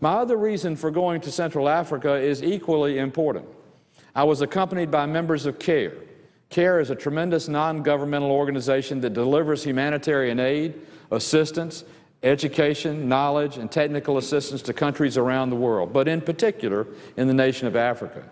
My other reason for going to Central Africa is equally important. I was accompanied by members of CARE. CARE is a tremendous non-governmental organization that delivers humanitarian aid, assistance, education, knowledge, and technical assistance to countries around the world, but in particular in the nation of Africa.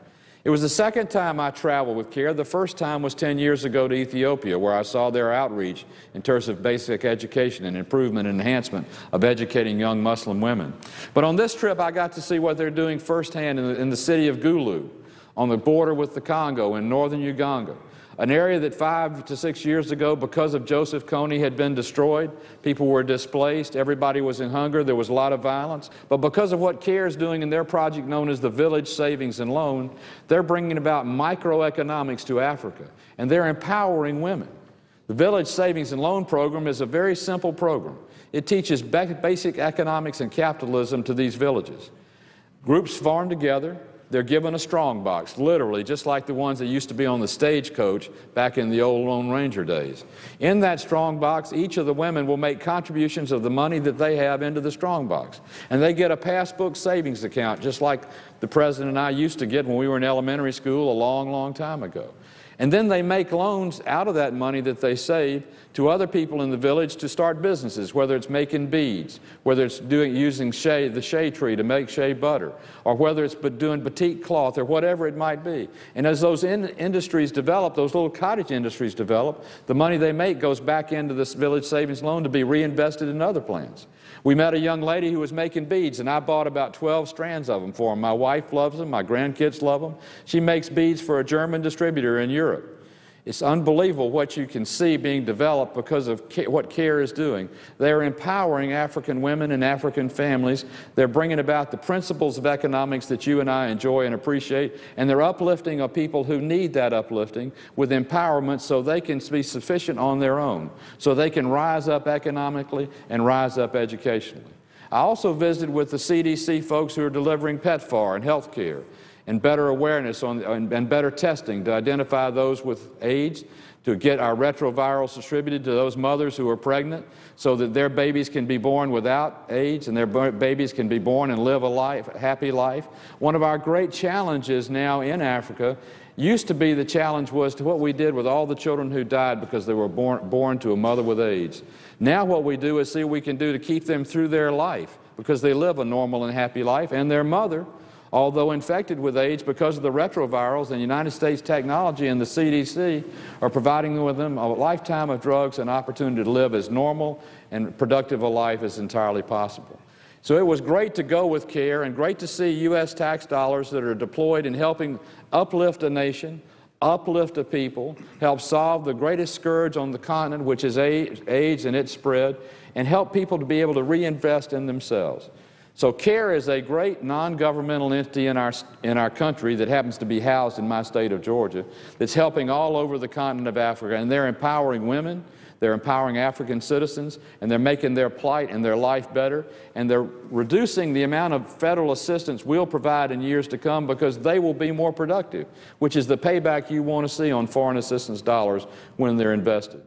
It was the second time I traveled with CARE. The first time was 10 years ago to Ethiopia, where I saw their outreach in terms of basic education and improvement and enhancement of educating young Muslim women. But on this trip, I got to see what they're doing firsthand in the city of Gulu, on the border with the Congo in northern Uganda, an area that 5 to 6 years ago, because of Joseph Kony, had been destroyed. People were displaced. Everybody was in hunger. There was a lot of violence. But because of what CARE is doing in their project known as the Village Savings and Loan, they're bringing about microeconomics to Africa, and they're empowering women. The Village Savings and Loan program is a very simple program. It teaches basic economics and capitalism to these villages. Groups farm together. They're given a strong box, literally, just like the ones that used to be on the stagecoach back in the old Lone Ranger days. In that strong box, each of the women will make contributions of the money that they have into the strong box. And they get a passbook savings account, just like the President and I used to get when we were in elementary school a long, long time ago. And then they make loans out of that money that they save to other people in the village to start businesses, whether it's making beads, whether it's using the shea tree to make shea butter, or whether it's doing batik cloth, or whatever it might be. And as those industries develop, those little cottage industries develop, the money they make goes back into this village savings loan to be reinvested in other plans. We met a young lady who was making beads, and I bought about 12 strands of them for her. My wife loves them. My grandkids love them. She makes beads for a German distributor in Europe. It's unbelievable what you can see being developed because of what CARE is doing. They're empowering African women and African families. They're bringing about the principles of economics that you and I enjoy and appreciate, and they're uplifting of people who need that uplifting with empowerment so they can be sufficient on their own, so they can rise up economically and rise up educationally. I also visited with the CDC folks who are delivering PEPFAR and health care, and better awareness and better testing to identify those with AIDS, to get our retrovirals distributed to those mothers who are pregnant so that their babies can be born without AIDS and their babies can be born and live a happy life. One of our great challenges now in Africa used to be the challenge was to what we did with all the children who died because they were born to a mother with AIDS. Now what we do is see what we can do to keep them through their life because they live a normal and happy life, and their mother, although infected with AIDS, because of the retrovirals and United States technology and the CDC, are providing them a lifetime of drugs and opportunity to live as normal and productive a life as entirely possible. So it was great to go with CARE and great to see U.S. tax dollars that are deployed in helping uplift a nation, uplift a people, help solve the greatest scourge on the continent, which is AIDS and its spread, and help people to be able to reinvest in themselves. So CARE is a great non-governmental entity in our country that happens to be housed in my state of Georgia that's helping all over the continent of Africa, and they're empowering women, they're empowering African citizens, and they're making their plight and their life better, and they're reducing the amount of federal assistance we'll provide in years to come because they will be more productive, which is the payback you want to see on foreign assistance dollars when they're invested.